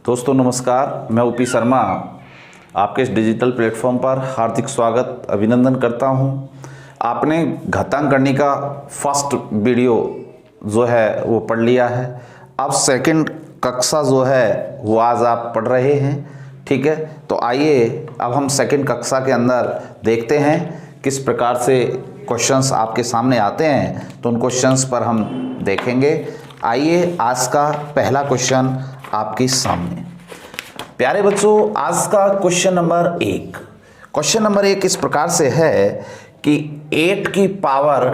दोस्तों नमस्कार, मैं ओपी शर्मा आपके इस डिजिटल प्लेटफॉर्म पर हार्दिक स्वागत अभिनंदन करता हूं। आपने घातांकगणित का फर्स्ट वीडियो जो है वो पढ़ लिया है। अब सेकंड कक्षा जो है वो आज आप पढ़ रहे हैं, ठीक है। तो आइए अब हम सेकंड कक्षा के अंदर देखते हैं किस प्रकार से क्वेश्चंस आपके सामने आते हैं, तो उन क्वेश्चंस पर हम देखेंगे। आइए आज का पहला क्वेश्चन आपके सामने। प्यारे बच्चों, आज का क्वेश्चन नंबर एक इस प्रकार से है कि 8 की पावर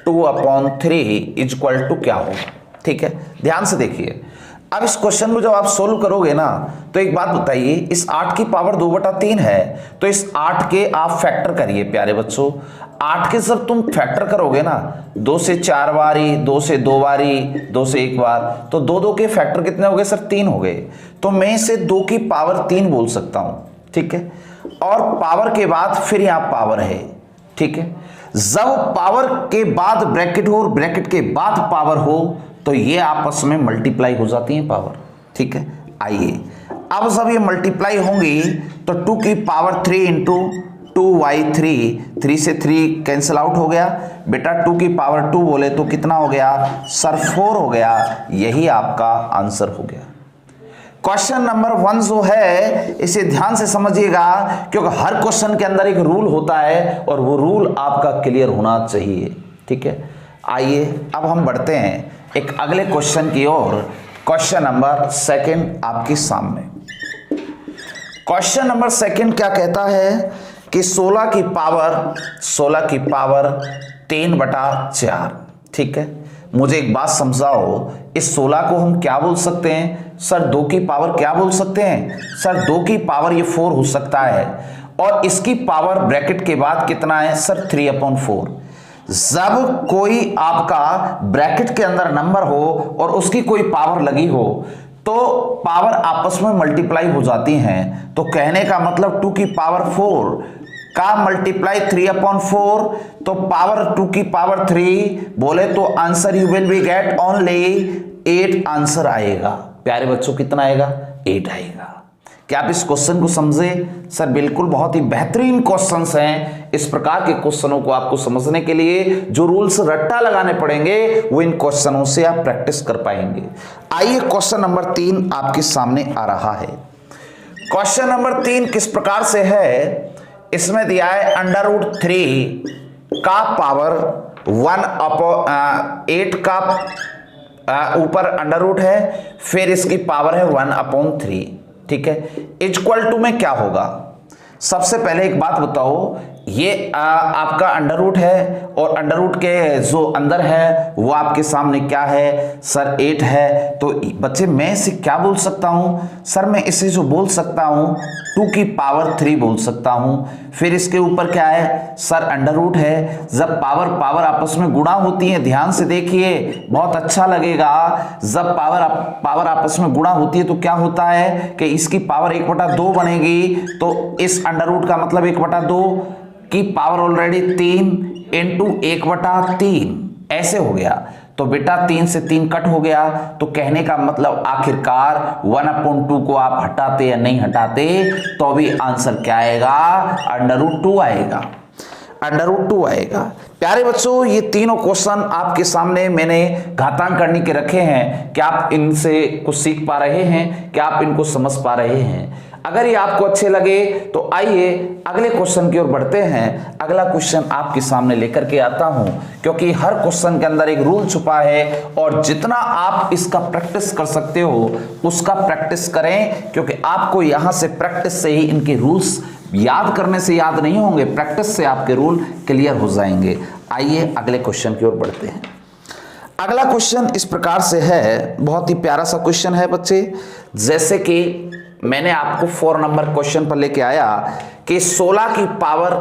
2/3 इक्वल टू क्या होगा, ठीक है। ध्यान से देखिए, अब इस क्वेश्चन को जब आप सोल्व करोगे ना, तो एक बात बताइए, इस 8 की पावर 2/3 है, तो इस 8 के आप फैक्टर करिए। प्यारे बच्चों, 8 के जब तुम फैक्टर करोगे ना, 2 से 4 बारी, 2 से 2 बारी, 2 से 1 बार, तो 2 के फैक्टर कितने हो गए सर? 3 हो गए। तो मैं इसे 2 की पावर 3 बोल सकता हूं, ठीक है। और पावर के बाद फिर यहां पावर है, ठीक है। जब पावर के बाद ब्रैकेट हो और ब्रैकेट के बाद पावर हो, तो ये आपस में मल्टीप्लाई हो जाती है पावर, ठीक है। आइए अब जब ये मल्टीप्लाई होंगी तो 2 की पावर 3 इंटू 2/3, 3 से 3 कैंसिल आउट हो गया बेटा। 2 की पावर 2 बोले तो कितना हो गया सर? 4 हो गया। यही आपका आंसर हो गया। क्वेश्चन नंबर 1 जो है इसे ध्यान से समझिएगा, क्योंकि हर क्वेश्चन के अंदर एक रूल होता है और वो रूल आपका क्लियर होना चाहिए, ठीक है। आइए अब हम बढ़ते हैं एक अगले क्वेश्चन की ओर। क्वेश्चन नंबर 2 आपके सामने। क्वेश्चन नंबर 2 क्या कहता है कि 16 की पावर 3/4, ठीक है। मुझे एक बात समझाओ, इस 16 को हम क्या बोल सकते हैं सर? 2 की पावर क्या बोल सकते हैं सर? 2 की पावर ये 4 हो सकता है, और इसकी पावर ब्रैकेट के बाद कितना है सर? 3/4। जब कोई आपका ब्रैकेट के अंदर नंबर हो और उसकी कोई पावर लगी हो, तो पावर आपस में मल्टीप्लाई हो जाती हैं। तो कहने का मतलब 2 की पावर 4 का मल्टीप्लाई 3/4, तो पावर 2 की पावर 3 बोले तो answer you will be get only 8 answer आएगा। प्यारे बच्चों, कितना आएगा? 8 आएगा। क्या आप इस क्वेश्चन को समझे सर? बिल्कुल, बहुत ही बेहतरीन क्वेश्चंस हैं। इस प्रकार के क्वेश्चनों को आपको समझने के लिए जो रूल्स रट्टा लगाने पड़ेंगे, वो इन क्वेश्चनों से आप प्रैक्टिस कर पाएंगे। आइए क्वेश्चन नंबर 3 आपके सामने आ रहा है। क्वेश्चन नंबर 3 किस प्रकार से है? इसमें दिया है √3 का पावर 8 का ऊपर अंडर है, फिर इसकी पावर है 1/3, ठीक है। इक्वल टू में क्या होगा? सबसे पहले एक बात बताओ, ये आपका अंडर है और अंडर के जो अंदर है वो आपके सामने क्या है सर? 8 है। तो बच्चे मैं इसे क्या बोल सकता हूं सर? मैं इसे जो बोल सकता हूं 2 की पावर 3 बोल सकता हूं। फिर इसके ऊपर क्या है सर? अंडर है। जब पावर आपस में गुणा होती है, ध्यान से देखिए, बहुत अच्छा लगेगा। जब पावर आपस में गुणा होती है तो क्या होता है कि इसकी पावर 1/2 बनेगी, तो इस अंडर का मतलब 1/2 की पावर ऑलरेडी 3 इंटू 1/3 ऐसे हो गया। तो बेटा 3 से 3 कट हो गया, तो कहने का मतलब आखिरकार 1/2 को आप हटाते या नहीं हटाते तो भी आंसर क्या आएगा? √2 आएगा। √2 आएगा। प्यारे बच्चों, ये तीनों क्वेश्चन आपके सामने मैंने घातांकगणित के रखे हैं। क्या आप इनसे कुछ सीख पा रहे हैं? क्या आप इनको समझ पा रहे हैं? अगर ये आपको अच्छे लगे तो आइए अगले क्वेश्चन की ओर बढ़ते हैं। अगला क्वेश्चन आपके सामने लेकर के आता हूं, क्योंकि हर क्वेश्चन के अंदर एक रूल छुपा है, और जितना आप इसका प्रैक्टिस कर सकते हो उसका प्रैक्टिस करें, क्योंकि आपको यहां से प्रैक्टिस से ही इनके रूल्स याद करने से याद नहीं होंगे, प्रैक्टिस से आपके रूल क्लियर हो जाएंगे। आइए अगले क्वेश्चन की ओर बढ़ते हैं। अगला क्वेश्चन इस प्रकार से है, बहुत ही प्यारा सा क्वेश्चन है बच्चे। जैसे कि मैंने आपको 4 नंबर क्वेश्चन पर लेके आया कि 16 की पावर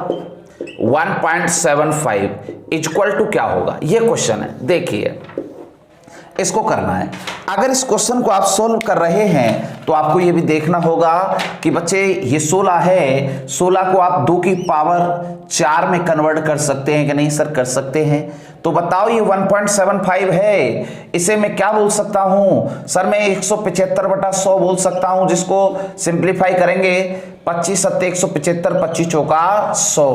1.75 इक्वल टू क्या होगा? ये क्वेश्चन है, देखिए इसको करना है। अगर इस क्वेश्चन को आप सोल्व कर रहे हैं तो आपको ये भी देखना होगा कि बच्चे ये 16 है, 16 को आप 2 की पावर 4 में कन्वर्ट कर सकते हैं कि नहीं सर? कर सकते हैं। तो बताओ ये 1.75 है, इसे मैं क्या बोल सकता हूं सर? मैं 175/100 बोल सकता हूं, जिसको सिंप्लीफाई करेंगे 25 सत्ते 175, 25 चौका 100,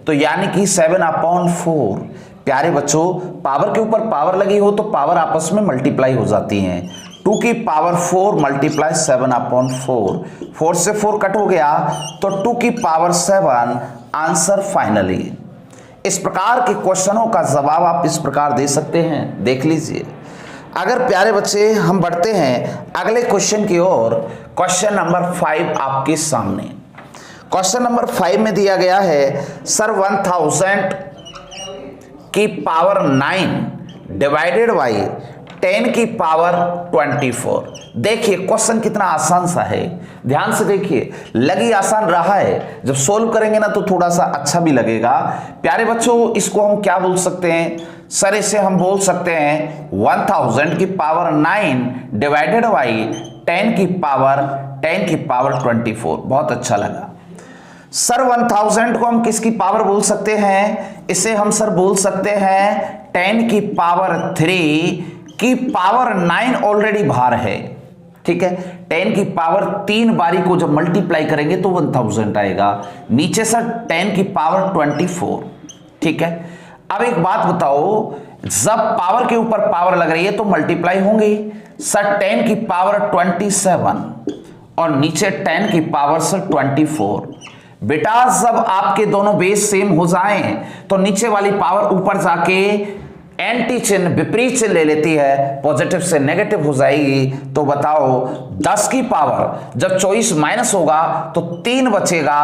तो यानी कि 7/4। प्यारे बच्चों, पावर के ऊपर पावर लगी हो तो पावर आपस में मल्टीप्लाई हो जाती हैं। 2 की पावर 4 मल्टीप्लाई 7/4, 4 से 4 कट हो गया तो 2 की पावर 7 आंसर फाइनली। इस प्रकार के क्वेश्चनों का जवाब आप इस प्रकार दे सकते हैं, देख लीजिए। अगर प्यारे बच्चे हम बढ़ते हैं अगले क्वेश्चन की ओर, क्वेश्चन नंबर 5 आपके सामने। क्वेश्चन नंबर 5 में दिया गया है सर 1000 की पावर 9 डिवाइडेड बाई 10 की पावर 24। देखिए क्वेश्चन कितना आसान सा है, ध्यान से देखिए। लगी आसान रहा है, जब सोल्व करेंगे ना तो थोड़ा सा अच्छा भी लगेगा। प्यारे बच्चों, इसको हम क्या बोल सकते हैं सर? इसे हम बोल सकते हैं 1000 की पावर 9 डिवाइडेड बाई 10 की पावर 24। बहुत अच्छा लगा सर। 1000 को हम किसकी पावर बोल सकते हैं? इसे हम सर बोल सकते हैं 10 की पावर 3 की पावर 9 ऑलरेडी बाहर है, ठीक है। 10 की पावर 3 बारी को जब मल्टीप्लाई करेंगे तो 1000 आएगा। नीचे सर 10 की पावर 24, ठीक है। अब एक बात बताओ, जब पावर के ऊपर पावर लग रही है तो मल्टीप्लाई होंगी। सर 10 की पावर 27 और नीचे 10 की पावर सर 24। बेटा जब आपके दोनों बेस सेम हो जाएं तो नीचे वाली पावर ऊपर जाके एंटी चिन्ह, विपरीत चिन्ह ले लेती है, पॉजिटिव से नेगेटिव हो जाएगी। तो बताओ 10 की पावर जब 24 माइनस होगा तो 3 बचेगा,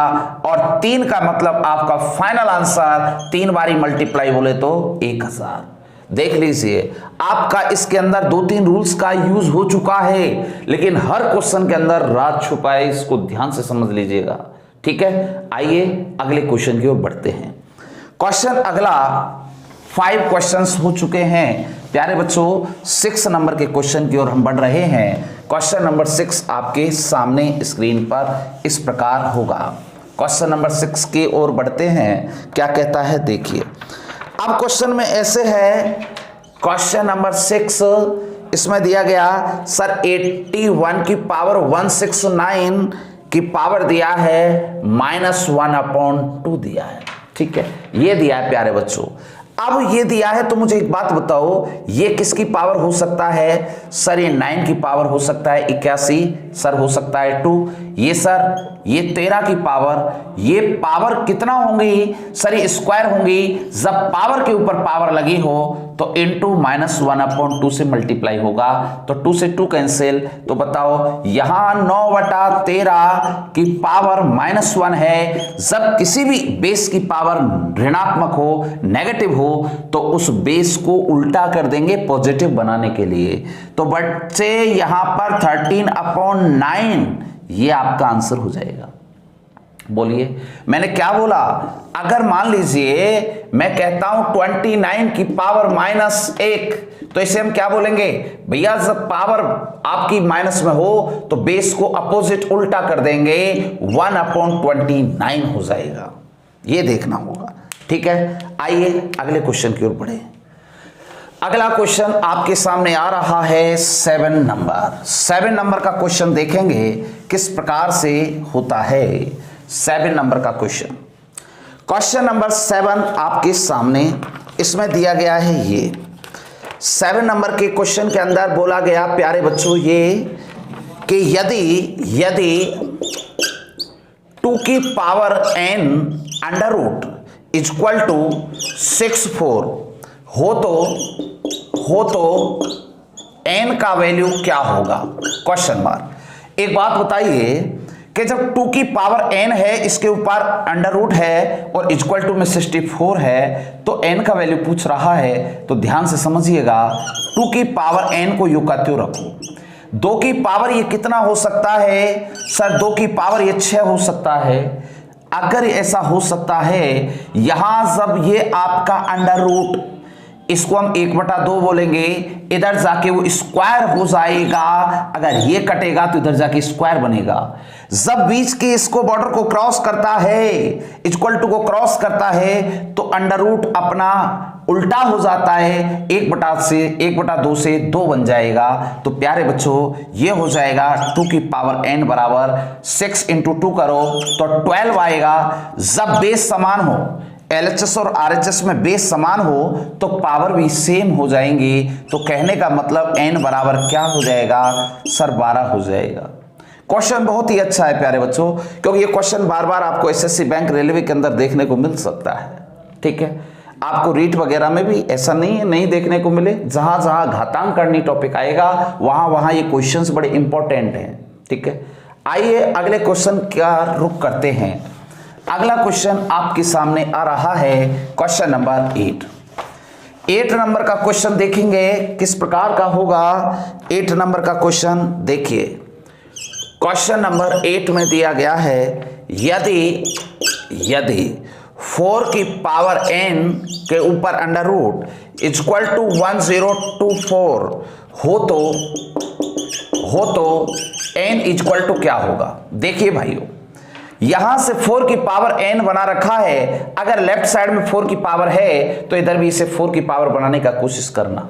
और 3 का मतलब आपका फाइनल आंसर 3 बारी मल्टीप्लाई बोले तो 1000। देख लीजिए, आपका इसके अंदर 2-3 रूल्स का यूज हो चुका है, लेकिन हर क्वेश्चन के अंदर राज छुपा है, इसको ध्यान से समझ लीजिएगा, ठीक है। आइए अगले क्वेश्चन की ओर बढ़ते हैं। क्वेश्चन अगला 5 क्वेश्चंस हो चुके हैं प्यारे बच्चों। 6 नंबर के क्वेश्चन की ओर हम बढ़ रहे हैं। क्वेश्चन नंबर 6 आपके सामने स्क्रीन पर इस प्रकार होगा। क्वेश्चन नंबर 6 की ओर बढ़ते हैं, क्या कहता है देखिए। अब क्वेश्चन में ऐसे है, क्वेश्चन नंबर 6 इसमें दिया गया सर 81 की पावर 169 की पावर दिया है -1/2 दिया है, ठीक है। ये दिया है प्यारे बच्चों। अब ये दिया है तो मुझे एक बात बताओ, ये किसकी पावर हो सकता है? सर ये 9 की पावर हो सकता है, 81 सर हो सकता है 2, ये सर ये 13 की पावर, ये पावर कितना होंगी सर? ये स्क्वायर होंगी। जब पावर के ऊपर पावर लगी हो तो इनटू -1/2 से मल्टीप्लाई होगा, तो 2 से 2 कैंसिल। तो बताओ यहां 9/13 की पावर -1 है। जब किसी भी बेस की पावर ऋणात्मक हो, नेगेटिव हो, तो उस बेस को उल्टा कर देंगे पॉजिटिव बनाने के लिए। तो बच्चे यहां पर 13/9 ये आपका आंसर हो जाएगा। बोलिए मैंने क्या बोला? अगर मान लीजिए मैं कहता हूं 29 की पावर -1, तो इसे हम क्या बोलेंगे भैया? जब पावर आपकी माइनस में हो तो बेस को अपोजिट उल्टा कर देंगे, 1/29 हो जाएगा। ये देखना होगा, ठीक है। आइए अगले क्वेश्चन की ओर बढ़े। अगला क्वेश्चन आपके सामने आ रहा है 7 नंबर। 7 नंबर का क्वेश्चन देखेंगे किस प्रकार से होता है। 7 नंबर का क्वेश्चन, क्वेश्चन नंबर 7 आपके सामने इसमें दिया गया है। ये 7 नंबर के क्वेश्चन के अंदर बोला गया प्यारे बच्चों ये कि यदि 2 की power n under root equal to 64 हो तो n का वैल्यू क्या होगा? Question mark. एक बात बताइए कि जब 2 की पावर n है, इसके ऊपर अंडर रूट है और इक्वल टू में 64 है, तो n का वैल्यू पूछ रहा है, तो ध्यान से समझिएगा। 2 की पावर n को यूं का त्यों रखो। 2 की पावर ये कितना हो सकता है सर? 2 की पावर ये 6 हो सकता है। अगर ऐसा हो सकता है, यहां जब ये आपका अंडर रूट, इसको हम 1/2 बोलेंगे, इधर जाके वो स्क्वायर हो जाएगा। अगर ये कटेगा तो इधर जाके स्क्वायर बनेगा। जब बीच के इसको बॉर्डर को क्रॉस करता है, इक्वल टू को क्रॉस करता है, तो अंडर रूट अपना उल्टा हो जाता है, 1/2 से 2 बन जाएगा। तो प्यारे बच्चों ये हो जाएगा 2 की पावर n बराबर 6 × 2 करो तो 12 आएगा। जब बेस समान हो, LHS और RHS में बेस समान हो तो पावर भी सेम हो जाएंगी। तो कहने का मतलब n बराबर क्या हो जाएगा सर 12 हो जाएगा। क्वेश्चन बहुत ही अच्छा है प्यारे बच्चों, क्योंकि ये क्वेश्चन बार बार आपको SSC बैंक रेलवे के अंदर देखने को मिल सकता है। ठीक है, आपको रीट वगैरह में भी ऐसा नहीं है नहीं देखने को मिले। जहां जहां घातांक करनी टॉपिक आएगा वहां वहां ये क्वेश्चंस बड़े इंपॉर्टेंट हैं। ठीक है, आइए अगले क्वेश्चन का रुख करते हैं। अगला क्वेश्चन आपके सामने आ रहा है क्वेश्चन नंबर 8 नंबर का क्वेश्चन देखेंगे किस प्रकार का होगा। 8 नंबर का क्वेश्चन देखिए, क्वेश्चन नंबर 8 में दिया गया है यदि 4 की पावर n के ऊपर अंडर रूट इक्वल टू 1024 हो तो n इक्वल टू क्या होगा। देखिए भाइयों, यहां से 4 की पावर n बना रखा है। अगर लेफ्ट साइड में 4 की पावर है तो इधर भी इसे 4 की पावर बनाने का कोशिश करना।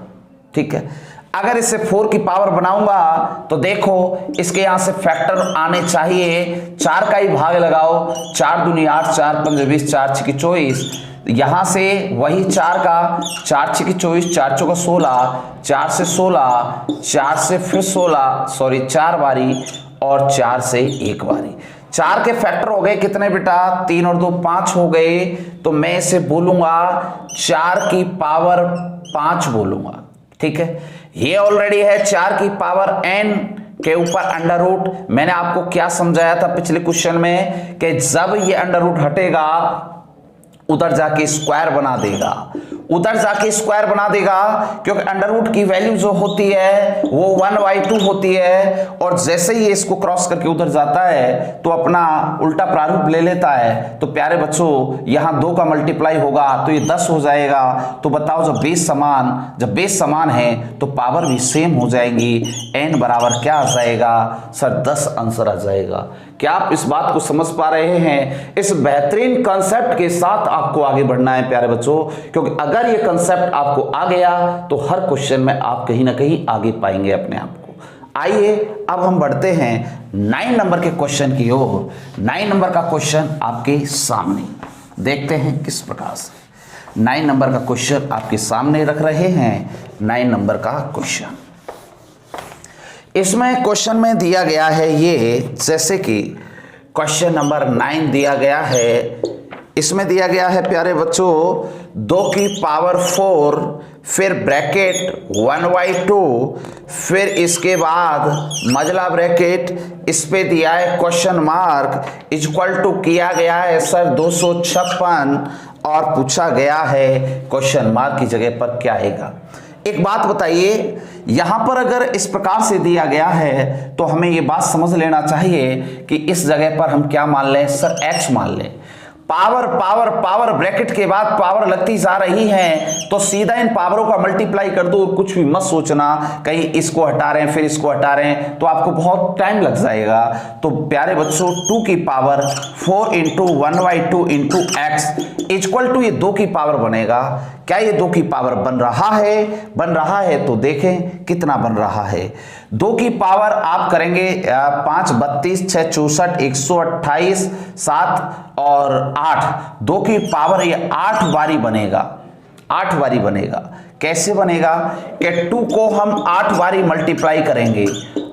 ठीक है, अगर इसे 4 की पावर बनाऊंगा तो देखो इसके यहां से फैक्टर आने चाहिए। 4 का ही भाग लगाओ, 4 दूनी 8, 4 पंजे 20, 4 छक्के 24। यहां से वही 4 का 4 छक्के 24, 4 चौका 16, 4 से 16, 4 से फिर 16, सॉरी 4 बारी और 4 से 1 बारी। 4 के फैक्टर हो गए कितने बेटा, 3 और 2 5 हो गए। तो मैं इसे बोलूंगा 4 की पावर 5 बोलूंगा। ठीक है, ये ऑलरेडी है 4 की पावर n के ऊपर अंडर रूट। मैंने आपको क्या समझाया था पिछले क्वेश्चन में कि जब ये अंडर रूट हटेगा उधर जाके स्क्वायर बना देगा, क्योंकि अंडर रूट की वैल्यू जो होती है वो 1/2 होती है। और जैसे ही इसको क्रॉस करके उधर जाता है तो अपना उल्टा प्रारूप ले लेता है। तो प्यारे बच्चों यहाँ 2 का मल्टीप्लाई होगा तो ये 10 हो जाएगा। तो बताओ जब बेस समान है तो पावर भी सेम हो जाएंगी। n बराबर क्या आ जाएगा सर 10 आंसर आ जाएगा। क्या आप इस बात को समझ पा रहे हैं? इस बेहतरीन कंसेप्ट के साथ आपको आगे बढ़ना है प्यारे बच्चों, क्योंकि अगर ये कंसेप्ट आपको आ गया तो हर क्वेश्चन में आप कहीं ना कहीं आगे पाएंगे अपने आप को। आइए अब हम बढ़ते हैं 9 नंबर के क्वेश्चन की ओर। 9 नंबर का क्वेश्चन आपके सामने देखते हैं किस प्रकार से। 9 नंबर का क्वेश्चन आपके सामने रख रहे हैं। 9 नंबर का क्वेश्चन, इसमें क्वेश्चन में दिया गया है ये, जैसे कि क्वेश्चन नंबर 9 दिया गया है। इसमें दिया गया है प्यारे बच्चों 2 की पावर 4, फिर ब्रैकेट 1/2, फिर इसके बाद मजला ब्रैकेट, इस पे दिया है क्वेश्चन मार्क, इक्वल टू किया गया है सर 256 और पूछा गया है क्वेश्चन मार्क की जगह पर क्या आएगा। एक बात बताइए, यहां पर अगर इस प्रकार से दिया गया है तो हमें यह बात समझ लेना चाहिए कि इस जगह पर हम क्या मान लें सर, x मान लें। पावर पावर पावर ब्रैकेट के बाद पावर लगती जा रही है तो सीधा इन पावरों का मल्टीप्लाई कर दो। कुछ भी मत सोचना कहीं इसको हटा रहे हैं फिर इसको हटा रहे हैं तो आपको बहुत टाइम लग जाएगा। तो प्यारे बच्चों 2 की पावर 4 × 1/2 × x इक्वल टू ये 2 की पावर बनेगा। क्या ये 2 की पावर बन रहा है तो देखें कितना बन रहा है। 2 की पावर आप करेंगे 5 32 6 64 128 7 और 8, 2 की पावर ये 8 बारी बनेगा। 8 बारी बनेगा। कैसे बनेगा कि 2 को हम 8 बारी मल्टीप्लाई करेंगे।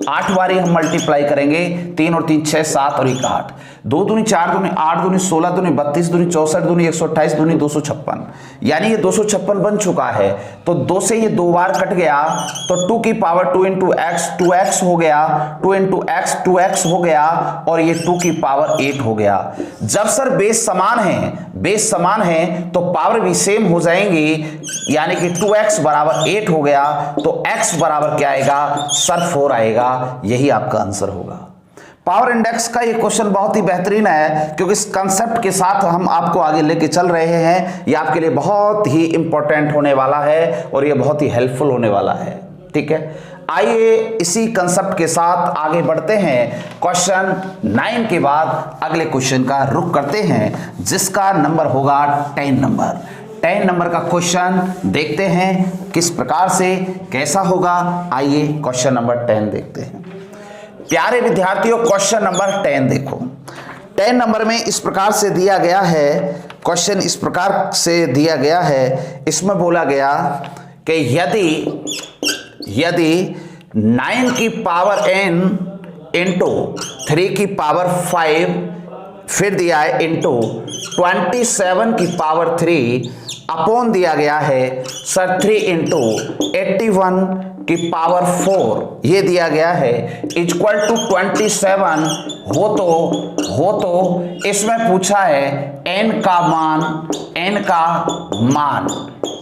8 बारी हम मल्टीप्लाई करेंगे, 3 और 3 6 7 और 1 8, 2 दूनी 4 दूनी 8 दूनी 16 दूनी 32 दूनी 64 दूनी 128 दूनी 256, यानी ये 256 बन चुका है। तो 2 से ये 2 बार कट गया तो 2 की पावर 2 × x 2x हो गया, 2 × x 2x हो गया और ये 2 की पावर 8 हो गया। जब सर बेस समान है तो पावर भी सेम हो जाएंगी, यानी कि 2x बराबर 8 हो गया तो x बराबर क्या आएगा सर 4 आएगा। यही आपका आंसर होगा। पावर इंडेक्स का ये क्वेश्चन बहुत ही बेहतरीन है क्योंकि इस कंसेप्ट के साथ हम आपको आगे लेके चल रहे हैं। ये आपके लिए बहुत ही इंपॉर्टेंट होने वाला है और ये बहुत ही हेल्पफुल होने वाला है। ठीक है, आइए इसी कंसेप्ट के साथ आगे बढ़ते हैं। क्वेश्चन 9 के बाद अगले क्वेश्चन का रुख करते हैं जिसका नंबर होगा 10 नंबर। 10 नंबर का क्वेश्चन देखते हैं किस प्रकार से कैसा होगा। आइए क्वेश्चन नंबर 10 देखते हैं। प्यारे विद्यार्थियों, क्वेश्चन नंबर 10 देखो। 10 नंबर में इस प्रकार से दिया गया है, क्वेश्चन इस प्रकार से दिया गया है, इसमें बोला गया कि यदि 9 की पावर n इंटू 3 की पावर 5, फिर दिया है इंटू 27 की पावर 3 अपॉन दिया गया है सर 3 इंटू 81 की पावर 4 ये दिया गया है इक्वल टू 27 हो तो इसमें पूछा है n का मान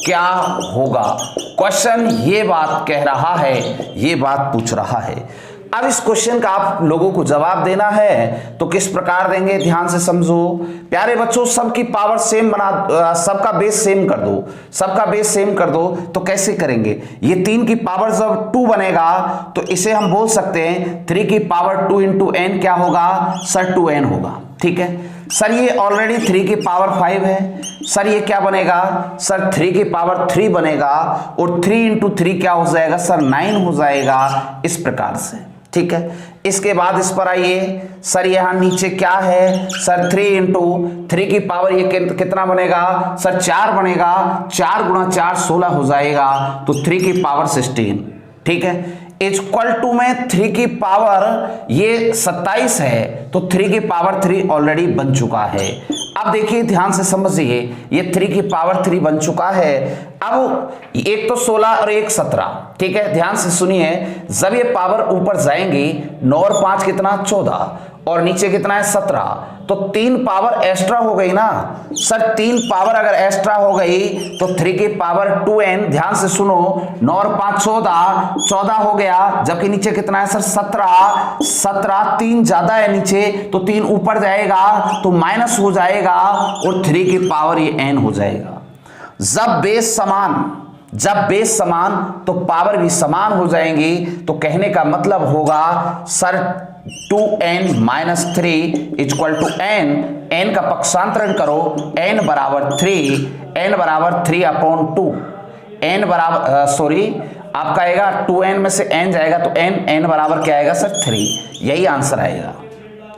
क्या होगा। क्वेश्चन ये बात कह रहा है, ये बात पूछ रहा है। अब इस क्वेश्चन का आप लोगों को जवाब देना है तो किस प्रकार देंगे, ध्यान से समझो। प्यारे बच्चों, सबकी पावर सेम बना, सबका बेस सेम कर दो, सबका बेस सेम कर दो। तो कैसे करेंगे, ये 3 की पावर जब 2 बनेगा तो इसे हम बोल सकते हैं 3 की पावर 2 इंटू n क्या होगा सर 2n होगा। ठीक है सर, ये ऑलरेडी 3 की पावर 5 है। सर ये क्या बनेगा सर 3 की पावर 3 बनेगा और 3 इंटू 3 क्या हो जाएगा सर 9 हो जाएगा, इस प्रकार से। ठीक है, इसके बाद इस पर आइए सर, यहाँ नीचे क्या है सर 3 इंटू 3 की पावर ये कितना बनेगा सर 4 बनेगा, 4 गुणा 4 16 हो जाएगा, तो 3 की पावर 16। ठीक है, इक्वल टू में 3 की पावर ये 27 है तो 3 की पावर 3 ऑलरेडी बन चुका है। अब देखिए ध्यान से समझिए, ये 3 की पावर 3 बन चुका है। अब एक तो 16 और एक 17। ठीक है, ध्यान से सुनिए, जब ये पावर ऊपर जाएंगी 9 और 5 कितना 14 और नीचे कितना है 17, तो 3 पावर एक्स्ट्रा हो गई ना सर। 3 पावर अगर एक्स्ट्रा हो गई तो 3 की पावर 2n, ध्यान से सुनो, 9 और 5 14 हो गया, जबकि नीचे कितना है सर 17, 3 ज्यादा है नीचे तो 3 ऊपर जाएगा तो माइनस हो जाएगा और 3 की पावर ये n हो जाएगा। जब बेस समान तो पावर भी समान हो जाएंगी, तो कहने का मतलब होगा sir 2n minus 3 equal to n का पक्षांतरण करो, n बराबर 3 अपॉन 2, n बराबर सॉरी आपका आएगा 2n में से n जाएगा तो n बराबर क्या आएगा सर 3, यही आंसर आएगा।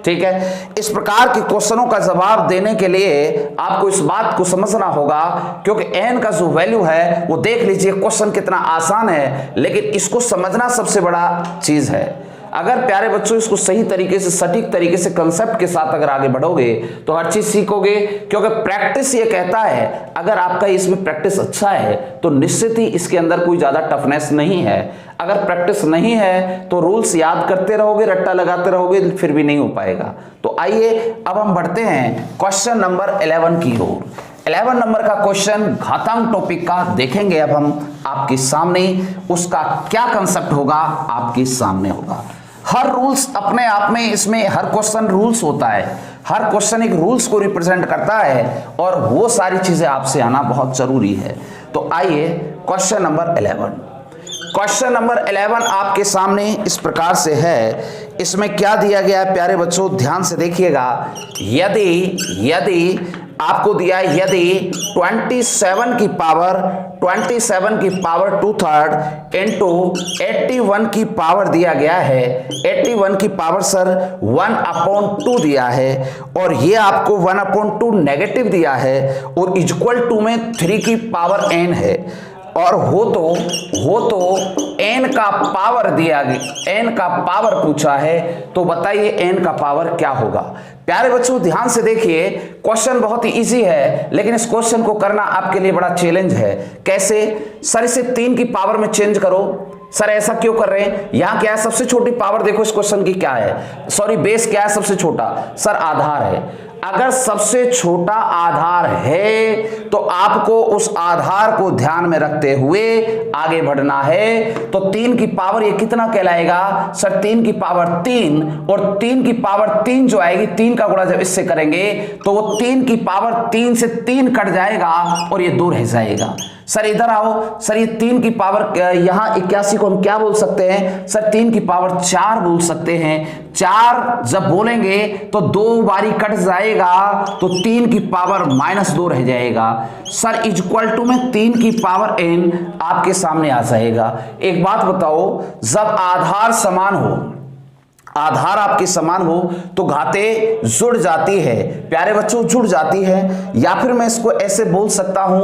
ठीक है, इस प्रकार के क्वेश्चनों का जवाब देने के लिए आपको इस बात को समझना होगा, क्योंकि n का जो वैल्यू है वो देख लीजिए क्वेश्चन कितना आसान है, लेकिन इसको समझना सबसे बड़ा चीज है। अगर प्यारे बच्चों इसको सही तरीके से, सटीक तरीके से कंसेप्ट के साथ अगर आगे बढ़ोगे तो हर चीज सीखोगे, क्योंकि प्रैक्टिस ये कहता है अगर आपका इसमें प्रैक्टिस अच्छा है तो निश्चित ही इसके अंदर कोई ज्यादा टफनेस नहीं है। अगर प्रैक्टिस नहीं है तो रूल्स याद करते रहोगे, रट्टा लगाते रहोगे, फिर भी नहीं हो पाएगा। तो आइए अब हम बढ़ते हैं क्वेश्चन नंबर 11 की ओर। 11 नंबर का क्वेश्चन घातांक टॉपिक का देखेंगे अब हम आपके सामने, उसका क्या कंसेप्ट होगा आपके सामने होगा। हर रूल्स अपने आप में, इसमें हर क्वेश्चन रूल्स होता है, हर क्वेश्चन एक रूल्स को रिप्रेजेंट करता है और वो सारी चीजें आपसे आना बहुत जरूरी है। तो आइए क्वेश्चन नंबर 11। क्वेश्चन नंबर 11 आपके सामने इस प्रकार से है। इसमें क्या दिया गया है प्यारे बच्चों, ध्यान से देखिएगा। यदि आपको दिया है, यदि 27 की पावर 2/3 इंटू 81 की पावर दिया गया है, 81 की पावर सर 1/2 दिया है और ये आपको 1/2 नेगेटिव दिया है और इक्वल टू में 3 की पावर n है और हो तो n का पावर दिया गया, n का पावर पूछा है, तो बताइए n का पावर क्या होगा। प्यारे बच्चों ध्यान से देखिए, क्वेश्चन बहुत ही इजी है, लेकिन इस क्वेश्चन को करना आपके लिए बड़ा चैलेंज है। कैसे सर, इसे 3 की पावर में चेंज करो। सर ऐसा क्यों कर रहे हैं, यहां क्या है सबसे छोटी पावर देखो इस क्वेश्चन की क्या है, सॉरी बेस क्या है सबसे छोटा सर आधार है। अगर सबसे छोटा आधार है तो आपको उस आधार को ध्यान में रखते हुए आगे बढ़ना है। तो 3 की पावर ये कितना कहलाएगा सर 3 की पावर 3 और 3 की पावर 3 जो आएगी 3 का गुणा जब इससे करेंगे तो वो 3 की पावर 3 से 3 कट जाएगा और ये 2 रह जाएगा। सर इधर आओ, सर ये 3 की पावर यहाँ 81 को हम क्या बोल सकते हैं सर, 3 की पावर 4 बोल सकते हैं। 4 जब बोलेंगे तो 2 बारी कट जाएगा तो 3 की पावर -2 रह जाएगा सर, इक्वल टू में 3 की पावर n आपके सामने आ जाएगा। एक बात बताओ, जब आधार समान हो, आधार आपके समान हो तो घातें जुड़ जाती है प्यारे बच्चों, जुड़ जाती है। या फिर मैं इसको ऐसे बोल सकता हूं,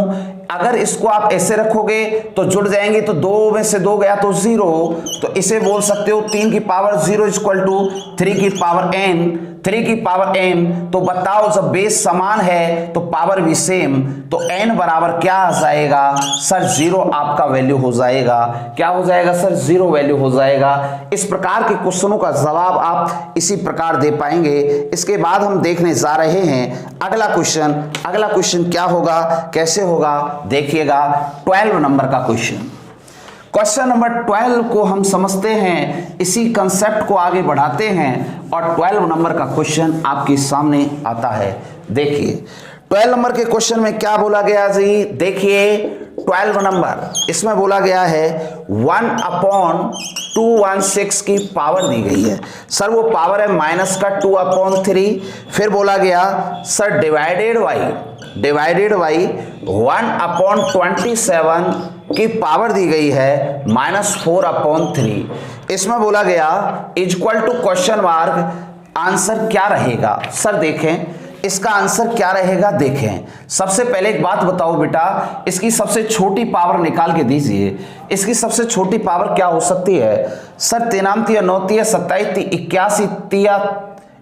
अगर इसको आप ऐसे रखोगे तो जुड़ जाएंगे, तो 2 में से 2 गया तो 0, तो इसे बोल सकते हो 3 की पावर 0 इक्वल टू 3 की पावर n, 3 की पावर n। तो बताओ जब बेस समान है तो पावर भी सेम, तो n बराबर क्या आ जाएगा सर, 0 आपका वैल्यू हो जाएगा। क्या हो जाएगा सर, 0 वैल्यू हो जाएगा। इस प्रकार के क्वेश्चनों का जवाब आप इसी प्रकार दे पाएंगे। इसके बाद हम देखने जा रहे हैं अगला क्वेश्चन। अगला क्वेश्चन क्या होगा, कैसे होगा, देखिएगा 12 नंबर का क्वेश्चन। क्वेश्चन नंबर 12 को हम समझते हैं, इसी कंसेप्ट को आगे बढ़ाते हैं और 12 नंबर का क्वेश्चन आपके सामने आता है। देखिए 12 नंबर के क्वेश्चन में क्या बोला गया जी, देखिए 12 नंबर, इसमें बोला गया है 1/216 की पावर दी गई है सर, वो पावर है माइनस का 2/3। फिर बोला गया सर डिवाइडेड बाई 1/27 की पावर दी गई है -4/3। इसमें बोला गया equal to question mark, answer क्या रहेगा सर। देखें इसका आंसर क्या रहेगा, देखें। सबसे पहले एक बात बताओ बेटा, इसकी सबसे छोटी पावर निकाल के दीजिए। इसकी सबसे छोटी पावर क्या हो सकती है सर, 3 3 9 3 27 81 3,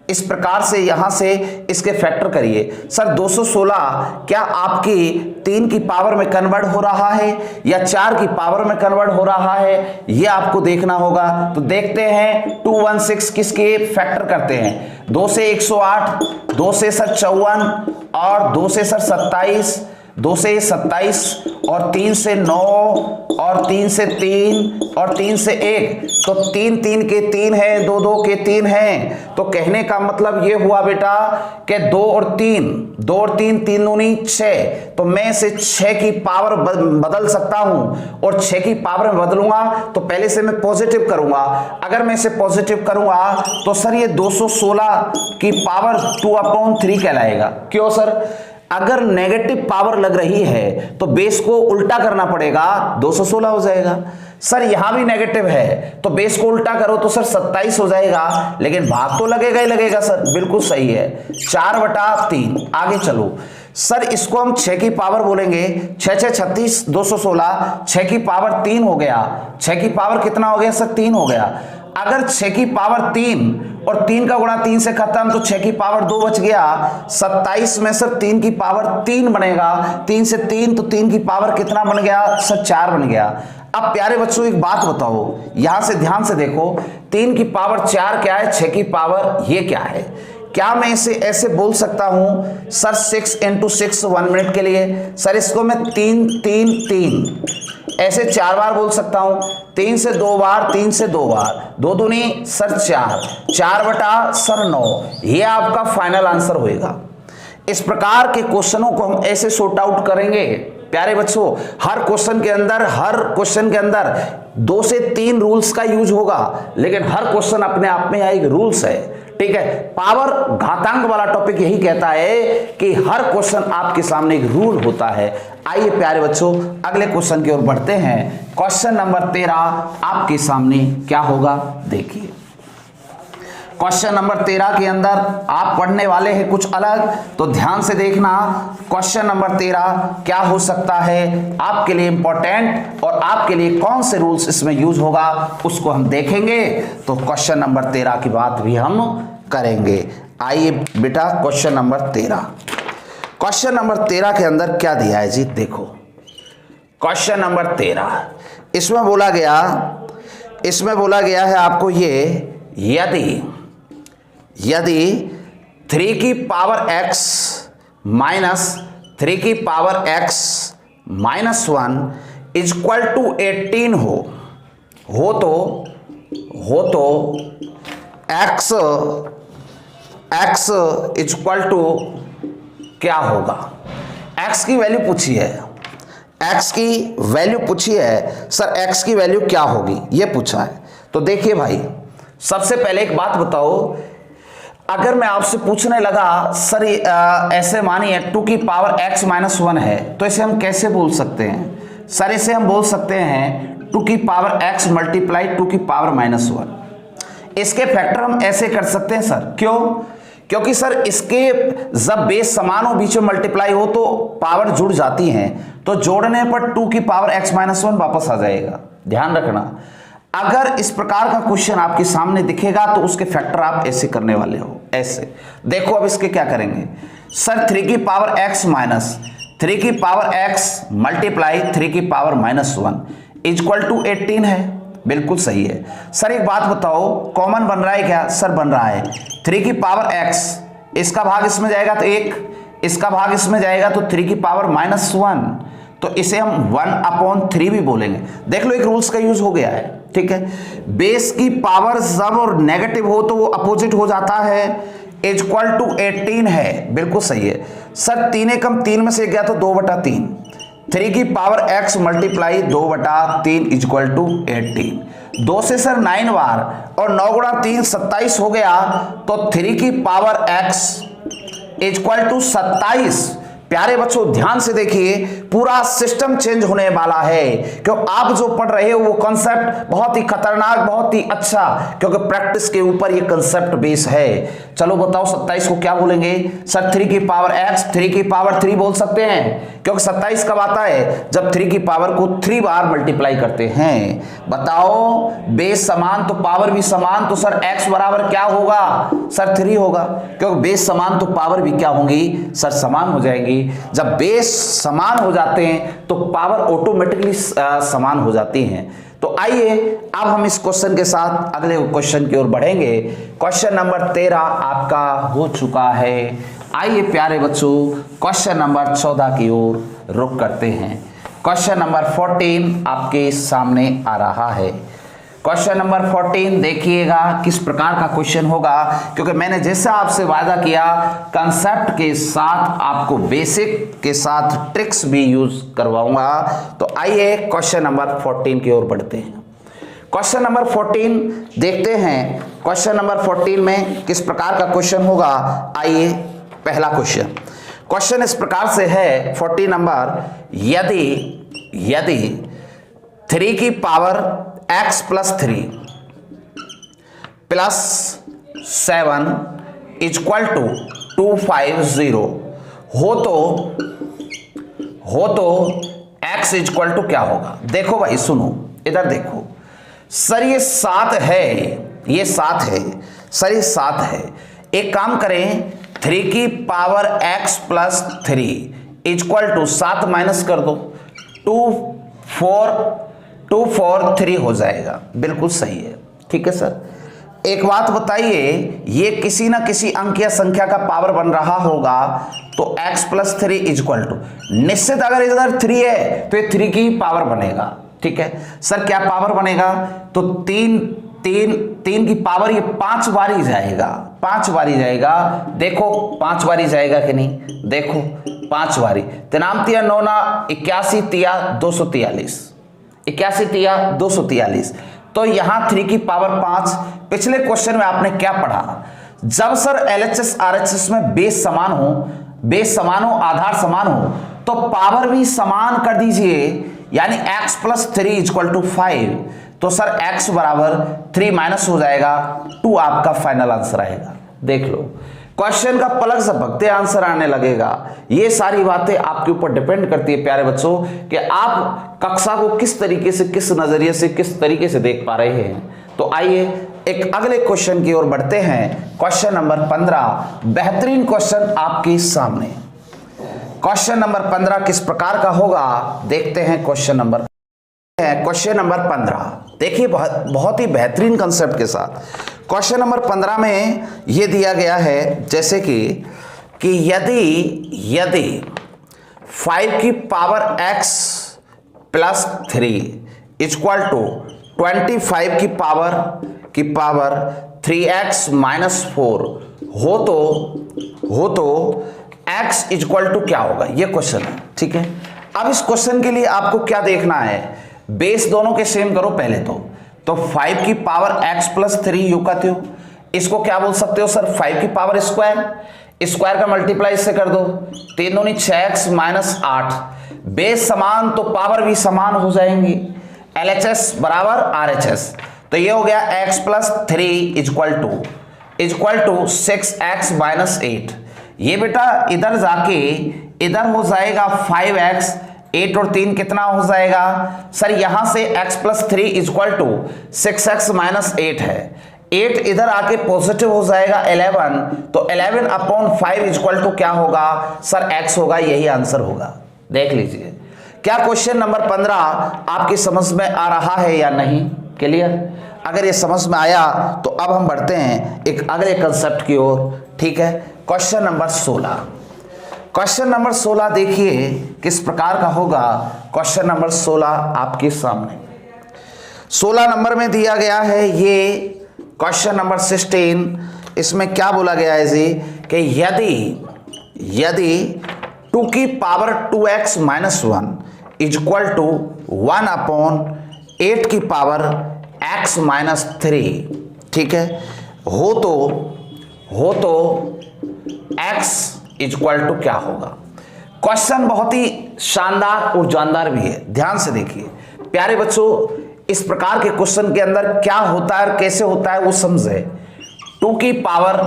इस प्रकार से यहां से इसके फैक्टर करिए सर। 216 क्या आपकी 3 की पावर में कन्वर्ट हो रहा है या 4 की पावर में कन्वर्ट हो रहा है, ये आपको देखना होगा। तो देखते हैं 216 किसके फैक्टर करते हैं, 2 से 108, 2 से सर 54 और 2 से सर 27, 2 से 27 और 3 से 9 और 3 से 3 और 3 से 1, तो 3 3 के 3 है, 2 2 के 3 हैं। तो कहने का मतलब ये हुआ बेटा कि 2 और 3 3 दूनी 6, तो मैं इसे 6 की पावर बदल सकता हूं और 6 की पावर में बदलूंगा तो पहले से मैं पॉजिटिव करूंगा। अगर मैं इसे पॉजिटिव करूंगा तो सर ये 216 की पावर 2/3 कहलाएगा। क्यों सर, अगर नेगेटिव पावर लग रही है तो बेस को उल्टा करना पड़ेगा, 216 हो जाएगा। सर यहां भी नेगेटिव है तो बेस को उल्टा करो तो सर 27 हो जाएगा, लेकिन भाग तो लगेगा ही लगेगा सर, बिल्कुल सही है। 4/3। आगे चलो सर, इसको हम 6 की पावर बोलेंगे, 6 6 36 216, 6 की पावर 3 हो गया। 6 की पावर कितना हो गया सर, 3 हो गया। अगर 6 की पावर 3 और 3 का गुणा 3 से खत्म, तो 6 की पावर 2 बच गया। 27 में सर 3 की पावर 3 बनेगा, 3 से 3 तो 3 की पावर कितना बन गया सर, 4 बन गया। अब प्यारे बच्चों एक बात बताओ, यहां से ध्यान से देखो, 3 की पावर 4 क्या है, 6 की पावर ये क्या है। क्या मैं इसे ऐसे बोल सकता हूं सर 6 × 6 1 मिनट के लिए, सर इसको मैं 3 3 3 ऐसे 4 बार बोल सकता हूं, 3 से 2 बार, 3 से 2 बार, 2 दूनी सर 4, 4/9, ये आपका फाइनल आंसर होएगा। इस प्रकार के क्वेश्चनों को हम ऐसे सॉर्ट आउट करेंगे प्यारे बच्चों। हर क्वेश्चन के अंदर 2 से 3 रूल्स का यूज होगा, लेकिन हर क्वेश्चन अपने आप में एक रूल्स है, ठीक है। पावर घातांक वाला टॉपिक यही कहता है कि हर क्वेश्चन आपके सामने एक रूल होता है। आइए प्यारे बच्चों अगले क्वेश्चन की ओर बढ़ते हैं। क्वेश्चन नंबर 13 आपके सामने क्या होगा, देखिए। क्वेश्चन नंबर 13 के अंदर आप पढ़ने वाले हैं कुछ अलग, तो ध्यान से देखना। क्वेश्चन नंबर 13 क्या हो सकता है आपके लिए इंपॉर्टेंट, और आपके लिए कौन से रूल्स इसमें यूज होगा उसको हम देखेंगे। तो क्वेश्चन नंबर 13 की बात भी हम करेंगे। आइए बेटा क्वेश्चन नंबर 13। क्वेश्चन नंबर 13 के अंदर क्या दिया है जी, देखो। क्वेश्चन नंबर 13 इसमें बोला गया है आपको ये, यदि 3 की पावर x माइनस 3 की power x minus 1 equal to 18 हो तो x इक्वल टू क्या होगा। x की वैल्यू पूछी है, x की वैल्यू पूछी है, सर x की वैल्यू क्या होगी ये पूछा है। तो देखिए भाई, सबसे पहले एक बात बताओ, अगर मैं आपसे पूछने लगा सर ऐसे मानिए 2 की पावर x माइनस 1 है, तो इसे हम कैसे बोल सकते हैं? सर इसे हम बोल सकते हैं 2 की पावर x मल्टीप्लाई 2 की पावर माइनस 1। इसके फैक्टर हम ऐसे कर सकते हैं सर, क्यों? क्योंकि सर इसके जब बेस समान हो, बीच में मल्टीप्लाई हो तो पावर जुड़ जाती हैं, तो जोड़ने पर 2 की पावर x माइनस 1 वापस आ जाएगा। ध्यान रखना, अगर इस प्रकार का क्वेश्चन आपके सामने दिखेगा तो उसके फैक्टर आप ऐसे करने वाले हो, ऐसे। देखो अब इसके क्या करेंगे, सर 3 की पावर x माइनस 3 की पावर x मल्टीप्लाई 3 की पावर माइनस 1 इक्वल टू 18 है। बिल्कुल सही है। सर एक बात बताओ, कॉमन बन रहा है क्या? सर बन रहा है। 3 की पावर x, इसका भाग इसमें जाएगा तो 1, इसका भाग इसमें जाएगा तो 3 की पावर माइनस 1, तो इसे हम 1/3 भी बोलेंगे। देख लो, एक रूल्स का यूज हो गया है, ठीक है। बेस की पावर जब और नेगेटिव हो तो वो अपोजिट हो जाता है, इक्वल टू 18 है। बिल्कुल सही है। सर 3 एकम 3 में से गया तो 2/3, 3 की power x multiply 2/3 equal to 18। 2 से सर 9 बार और 9 गुणा 3 27 हो गया, तो 3 की पावर x इक्वल टू 27। प्यारे बच्चों ध्यान से देखिए, पूरा सिस्टम चेंज होने वाला है, क्योंकि आप जो पढ़ रहे हो वो कॉन्सेप्ट बहुत ही खतरनाक, बहुत ही अच्छा, क्योंकि प्रैक्टिस के ऊपर ये कॉन्सेप्ट बेस है। चलो बताओ 27 को क्या बोलेंगे? सर 3 की पावर x 3 की पावर 3 बोल सकते हैं, क्योंकि 27 कब आता है? जब 3 की पावर को 3 बार मल्टीप्लाई करते हैं। बताओ बेस समान तो पावर भी समान, तो सर x बराबर क्या होगा? सर 3 होगा, क्योंकि बेस समान तो पावर भी क्या होंगी? सर समान हो जाएंगी। जब बेस समान हो जाते हैं तो पावर ऑटोमेटिकली समान हो जाती हैं। तो आइए अब हम इस क्वेश्चन के साथ अगले क्वेश्चन की ओर बढ़ेंगे। क्वेश्चन नंबर 13 आपका हो चुका है। आइए प्यारे बच्चों क्वेश्चन नंबर 14 की ओर रुख करते हैं। क्वेश्चन नंबर 14 आपके सामने आ रहा है। क्वेश्चन नंबर 14 देखिएगा किस प्रकार का क्वेश्चन होगा, क्योंकि मैंने जैसा आपसे वादा किया कंसेप्ट के साथ आपको बेसिक के साथ ट्रिक्स भी यूज करवाऊंगा। तो आइए क्वेश्चन नंबर 14 की ओर बढ़ते हैं। क्वेश्चन नंबर 14 देखते हैं, क्वेश्चन नंबर 14 में किस प्रकार का क्वेश्चन होगा। आइए पहला क्वेश्चन इस प्रकार से है 14 नंबर, यदि 3 की power x plus 3 plus 7 equal to 250 हो तो x इक्वल टू क्या होगा? देखो भाई सुनो, इधर देखो सर, ये 7 है, ये 7 है सर, ये 7 है। एक काम करें, 3 की power x plus 3 equal to 7 minus कर दो, 243 हो जाएगा। बिल्कुल सही है, ठीक है सर। एक बात बताइए, ये किसी ना किसी अंक या संख्या का पावर बन रहा होगा, तो x प्लस 3 इक्वल टू, निश्चित अगर इधर 3 है तो ये 3 की पावर बनेगा, ठीक है सर। क्या पावर बनेगा? तो 3 की पावर ये 5 बार ही जाएगा, 5 बार ही जाएगा। देखो 5 बार ही जाएगा कि नहीं? देखो 5 बारी, 3 तिया 9 ना 81 तिया 243, 81 तिया 243। तो यहां 3 की पावर 5। पिछले क्वेश्चन में आपने क्या पढ़ा? जब सर LHS RHS में बेस समान हो, आधार समान हो, तो पावर भी समान कर दीजिए, यानी x प्लस 3 इक्वल टू 5। तो सर x बराबर 3 माइनस हो जाएगा 2, आपका फाइनल आंसर आएगा। देख लो क्वेश्चन का पलक झपकते आंसर आने लगेगा। ये सारी बातें आपके ऊपर डिपेंड करती है प्यारे बच्चों कि आप कक्षा को किस तरीके से, किस नजरिए से, किस तरीके से देख पा रहे हैं। तो आइए एक अगले क्वेश्चन की ओर बढ़ते हैं। क्वेश्चन नंबर 15 बेहतरीन क्वेश्चन आपके सामने। क्वेश्चन नंबर 15 किस प्रकार का होगा देखते हैं। क्वेश्चन नंबर 15 देखिए बहुत ही बेहतरीन कंसेप्ट के साथ। क्वेश्चन नंबर 15 में यह दिया गया है जैसे कि यदि 5 की power x plus 3 equal to 25 की पावर 3x माइनस 4 हो तो x इक्वल टू क्या होगा? ये क्वेश्चन है, ठीक है। अब इस क्वेश्चन के लिए आपको क्या देखना है, बेस दोनों के सेम करो पहले तो 5 की पावर x प्लस 3 यू का त्यों, इसको क्या बोल सकते हो सर 5 की पावर स्क्वायर का मल्टीप्लाई इससे कर दो, 3 दूनी 6x माइनस 8, बेस समान तो पावर भी समान हो जाएंगी, LHS बराबर RHS, तो ये हो गया x plus 3 equal to 6x minus 8। ये बेटा इधर जाके इधर हो जाएगा 5x, 8 और 3 कितना हो जाएगा सर, यहां से x plus 3 equal to 6x minus 8 है, 8 इधर आके पॉजिटिव हो जाएगा 11, तो 11 अपॉन 5 इक्वल टू क्या होगा सर x होगा, यही आंसर होगा। देख लीजिए क्या क्वेश्चन नंबर 15 आपकी समझ में आ रहा है या नहीं, क्लियर? अगर ये समझ में आया तो अब हम बढ़ते हैं एक अगले कंसेप्ट की ओर, ठीक है। क्वेश्चन नंबर 16, क्वेश्चन नंबर 16 देखिए किस प्रकार का होगा। क्वेश्चन नंबर 16 आपके सामने 16 नंबर में दिया गया है, ये क्वेश्चन नंबर 16, इसमें क्या बोला गया है जी कि यदि 2 की power 2x minus 1 equal to 1 upon 8 की पावर x माइनस 3, ठीक है, हो तो x इक्वल टू क्या होगा। क्वेश्चन बहुत ही शानदार और जानदार भी है, ध्यान से देखिए प्यारे बच्चों, इस प्रकार के क्वेश्चन के अंदर क्या होता है और कैसे होता है वो समझे। 2 की power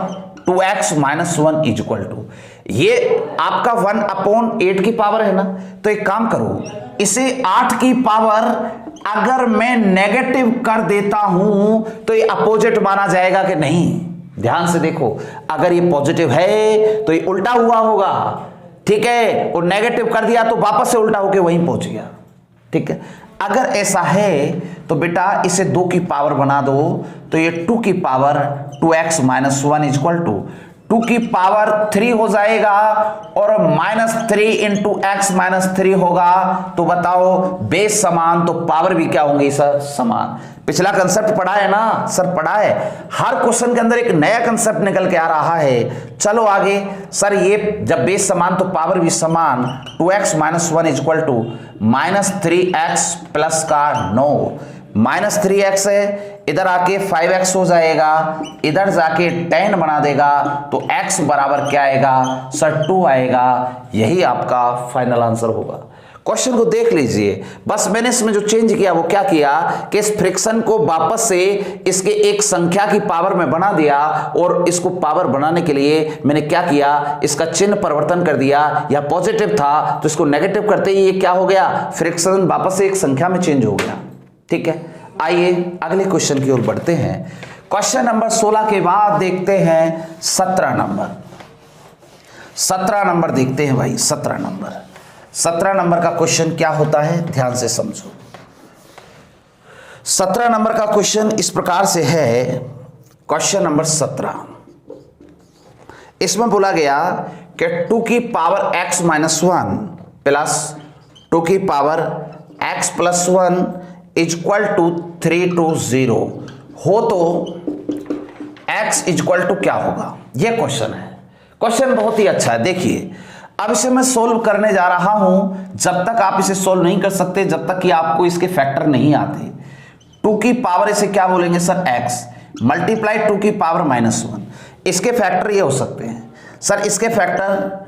2x minus 1 equal to, ये आपका 1 अपॉन 8 की पावर है ना, तो एक काम करो, इसे 8 की पावर अगर मैं नेगेटिव कर देता हूं तो ये अपोजिट माना जाएगा कि नहीं। ध्यान से देखो, अगर ये पॉजिटिव है तो ये उल्टा हुआ होगा, ठीक है, और नेगेटिव कर दिया तो वापस से उल्टा होके वहीं पहुंच गया, ठीक है। अगर ऐसा है तो बेटा इसे 2 की पावर बना दो, तो ये 2 की power 2x minus 1 equal to 2 की पावर 3 हो जाएगा और माइनस 3 इंटू एक्स माइनस 3 होगा, तो बताओ बेस समान तो पावर भी क्या होंगी सर, समान। पिछला कंसेप्ट पढ़ा है ना सर, पढ़ा है, हर क्वेश्चन के अंदर एक नया कंसेप्ट निकल के आ रहा है। चलो आगे सर, ये जब बेस समान तो पावर भी समान, 2x minus 1 equal to minus 3x plus का 9, माइनस 3x है, इधर आके 5x हो जाएगा, इधर जाके 10 बना देगा, तो x बराबर क्या आएगा सर 2 आएगा, यही आपका फाइनल आंसर होगा। क्वेश्चन को देख लीजिए, बस मैंने इसमें जो चेंज किया वो क्या किया कि इस फ्रिक्शन को वापस से इसके एक संख्या की पावर में बना दिया, और इसको पावर बनाने के लिए मैंने क्या किया, इसका चिन्ह परिवर्तन कर दिया, या पॉजिटिव था तो इसको नेगेटिव करते ही ये क्या हो गया, फ्रिक्शन वापस से एक संख्या में चेंज हो गया, ठीक है। आइए अगले क्वेश्चन की ओर बढ़ते हैं। क्वेश्चन नंबर 16 के बाद देखते हैं 17 नंबर। 17 नंबर देखते हैं भाई, 17 नंबर का क्वेश्चन क्या होता है, ध्यान से समझो। 17 नंबर का क्वेश्चन इस प्रकार से है, क्वेश्चन नंबर 17, इसमें बोला गया कि 2 की पावर x माइनस 1 प्लस 2 की power x plus 1 equal to 3 to 0 हो तो x इक्वल टू क्या होगा, यह क्वेश्चन है। क्वेश्चन बहुत ही अच्छा है, देखिए अब इसे मैं सोल्व करने जा रहा हूं। जब तक आप इसे सोल्व नहीं कर सकते, जब तक कि आपको इसके फैक्टर नहीं आते, 2 की पावर इसे क्या बोलेंगे सर x मल्टीप्लाई 2 की पावर माइनस 1, इसके फैक्टर ये हो सकते हैं सर, इसके फैक्टर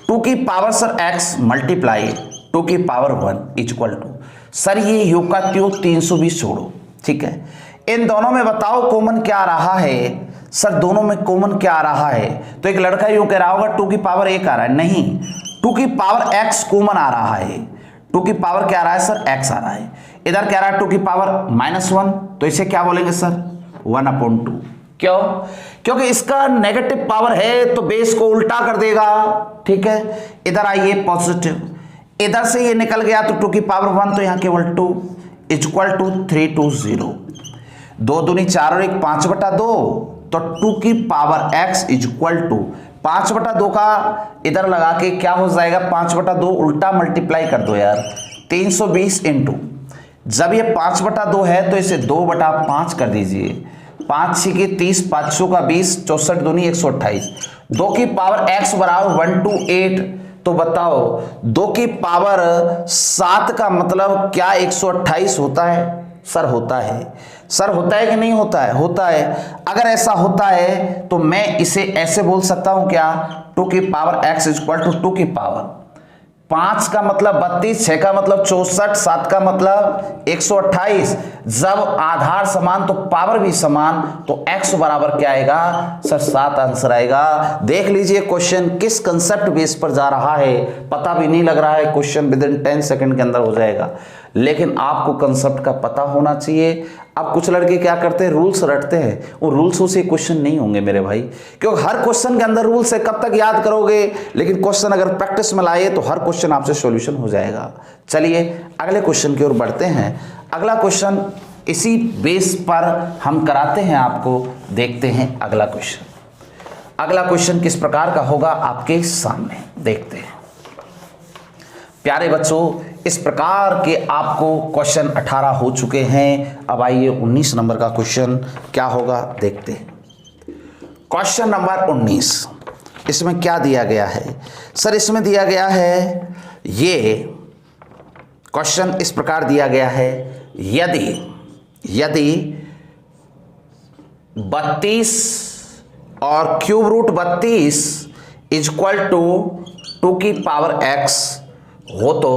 2 की पावर सर x मल्टीप्लाई 2 की पावर 1 इक्वल टू सर, ये योग का त्यों 320 छोड़ो, ठीक है। इन दोनों में बताओ कॉमन क्या आ रहा है सर, दोनों में कॉमन क्या आ रहा है, तो एक लड़का यूं कह रहा होगा 2 की पावर 1 आ रहा है, नहीं, 2 की पावर x कॉमन आ रहा है, 2 की पावर क्या आ रहा है सर, x आ रहा है, इधर क्या आ रहा है 2 की पावर माइनस 1, तो इसे क्या बोलेंगे सर 1/2। क्यों, क्योंकि इसका नेगेटिव पावर है तो बेस को उल्टा कर देगा, ठीक है। इधर आइए पॉजिटिव, इधर से ये निकल गया तो 2 की पावर 1, तो यहां केवल 2 इक्वल टू 3 to 0, 2 दूनी 4 और 1 5/2, तो 2 की पावर x इक्वल टू 5/2 का इधर लगा के क्या हो जाएगा, 5/2 उल्टा मल्टीप्लाई कर दो यार, 320 इंटू, जब ये 5/2 है तो इसे 2/5 कर दीजिए, 5 6 की 30, 500 का 20, 64 दूनी 128, 2 की पावर x बराबर 1 to 8, तो बताओ 2 की पावर 7 का मतलब क्या 128 होता है? सर होता है। सर होता है कि नहीं होता है? होता है। अगर ऐसा होता है तो मैं इसे ऐसे बोल सकता हूं क्या, 2 की पावर x इक्वल टू 2 की पावर 5 का मतलब 32, 6 का मतलब 64, 7 का मतलब 128। जब आधार समान तो पावर भी समान, तो x बराबर क्या आएगा सर? 7 आंसर आएगा। देख लीजिए क्वेश्चन किस कंसेप्ट बेस पर जा रहा है, पता भी नहीं लग रहा है, क्वेश्चन विद इन 10 सेकंड के अंदर हो जाएगा, लेकिन आपको कंसेप्ट का पता होना चाहिए। अब कुछ लड़के क्या करते हैं, रूल्स रटते हैं, वो रूल्सों से क्वेश्चन नहीं होंगे मेरे भाई, क्योंकि हर क्वेश्चन के अंदर रूल्स है, कब तक याद करोगे। लेकिन क्वेश्चन अगर प्रैक्टिस में लाए तो हर क्वेश्चन आपसे सॉल्यूशन हो जाएगा। चलिए अगले क्वेश्चन की ओर बढ़ते हैं। अगला क्वेश्चन इसी बेस पर हम कराते हैं आपको, देखते हैं अगला क्वेश्चन। अगला क्वेश्चन किस प्रकार का होगा आपके सामने, देखते हैं। प्यारे बच्चों, इस प्रकार के आपको क्वेश्चन 18 हो चुके हैं। अब आइए 19 नंबर का क्वेश्चन क्या होगा, देखते हैं। क्वेश्चन नंबर 19, इसमें क्या दिया गया है सर? इसमें दिया गया है, ये क्वेश्चन इस प्रकार दिया गया है, यदि 32 और क्यूब रूट 32 इक्वल टू 2 की पावर x हो तो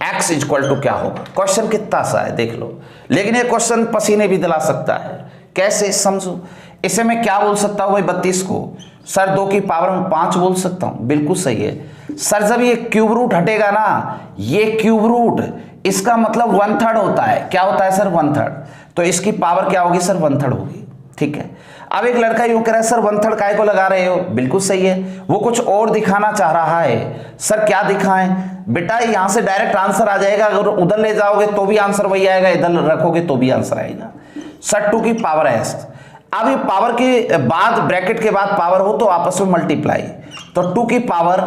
x इक्वल टू क्या होगा। क्वेश्चन कितना सा है देख लो, लेकिन ये क्वेश्चन पसीने भी दिला सकता है। कैसे समझो, इसे मैं क्या बोल सकता हूं भाई, 32 को सर 2 की पावर में 5 बोल सकता हूं, बिल्कुल सही है सर। जब ये क्यूब रूट हटेगा ना, ये क्यूब रूट, इसका मतलब 1/3 होता है। क्या होता है सर? 1/3। तो इसकी पावर क्या होगी सर? 1/3 होगी, ठीक है। अब एक लड़का यूं कह रहा है सर 1/3 काय को लगा रहे हो, बिल्कुल सही है, वो कुछ और दिखाना चाह रहा है। सर क्या दिखाएं बेटा, यहां से डायरेक्ट आंसर आ जाएगा, अगर उधर ले जाओगे तो भी आंसर वही आएगा, इधर रखोगे तो भी आंसर आएगा। सर 2 की पावर s, अब ये पावर के बाद ब्रैकेट के बाद पावर हो तो आपस में मल्टीप्लाई, तो 2 की पावर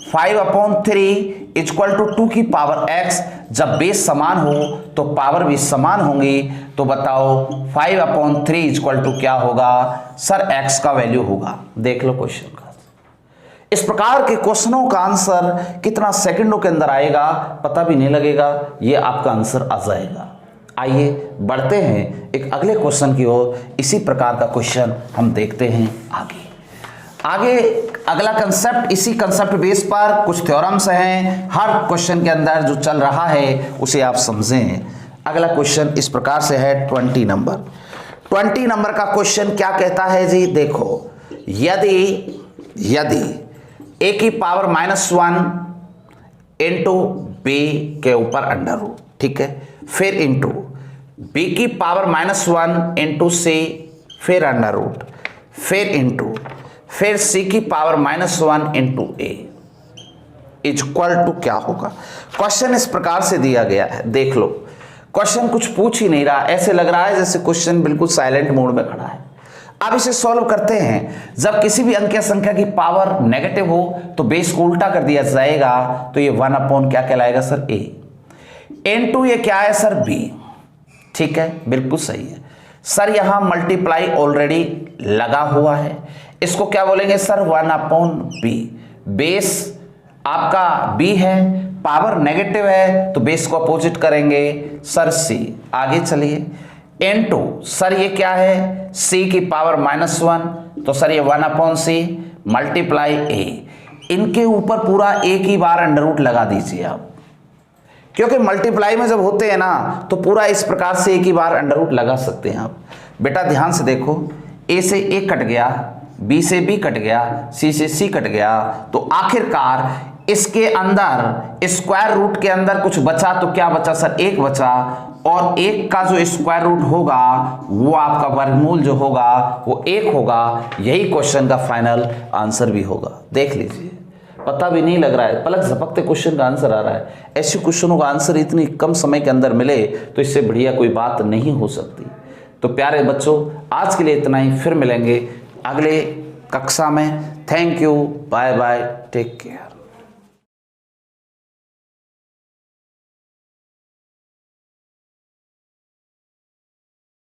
5/3 इक्वल टू 2 की पावर x। जब बेस समान हो तो पावर भी समान होंगी, तो बताओ 5/3 इक्वल टू क्या होगा सर? x का वैल्यू होगा। देख लो क्वेश्चन का। इस प्रकार के क्वेश्चनों का आंसर कितना सेकंडों के अंदर आएगा पता भी नहीं लगेगा, ये आपका आंसर आ जाएगा। आइए बढ़ते हैं एक अगले क्वेश्चन की ओर। इसी प्रकार का क्वेश्चन हम देखते हैं आगे अगला कंसेप्ट, इसी कंसेप्ट बेस पर कुछ थ्योरम्स हैं हर क्वेश्चन के अंदर जो चल रहा है उसे आप समझें। अगला क्वेश्चन इस प्रकार से है 20 नंबर का क्वेश्चन क्या कहता है जी, देखो, यदि a की पावर -1 इंटू बी के ऊपर अंडर रूट, ठीक है, फिर इंटू b की पावर -1 इंटू सी, फिर अंडर रूट, फिर c की power -1 into a equal to क्या होगा। क्वेश्चन इस प्रकार से दिया गया है, देख लो। क्वेश्चन कुछ पूछ ही नहीं रहा, ऐसे लग रहा है जैसे क्वेश्चन बिल्कुल साइलेंट मोड में खड़ा है। अब इसे सॉल्व करते हैं। जब किसी भी अंक या संख्या की पावर नेगेटिव हो तो बेस को उल्टा कर दिया जाएगा, तो ये 1 क्या कहलाएगा सर? a इनटू ये क्या है सर? b, ठीक है, बिल्कुल सही है सर। यहां मल्टीप्लाई ऑलरेडी लगा हुआ है, इसको क्या बोलेंगे सर? 1/b। बेस आपका b है, पावर नेगेटिव है तो बेस को अपोजिट करेंगे सर c। आगे चलिए, इनटू सर ये क्या है? c की पावर -1, तो सर ये 1/c मल्टीप्लाई a। इनके ऊपर पूरा एक ही बार अंडर रूट लगा दीजिए आप, क्योंकि मल्टीप्लाई में जब होते हैं ना तो पूरा इस प्रकार से एक ही बार अंडर रूट लगा सकते हैं आप। बेटा ध्यान से देखो, a से a कट गया, b से b कट गया, c से c कट गया, तो आखिरकार इसके अंदर स्क्वायर रूट के अंदर कुछ बचा, तो क्या बचा सर? 1 बचा, और 1 का जो स्क्वायर रूट होगा वो आपका वर्गमूल जो होगा वो 1 होगा। यही क्वेश्चन का फाइनल आंसर भी होगा। देख लीजिए, पता भी नहीं लग रहा है, पलक झपकते क्वेश्चन का आंसर आ रहा है। ऐसे क्वेश्चनों का आंसर इतनी कम समय के अंदर मिले तो इससे बढ़िया कोई बात नहीं हो सकती। तो प्यारे बच्चों, आज के लिए इतना ही, फिर मिलेंगे अगले कक्षा में। Thank you, bye bye, take care.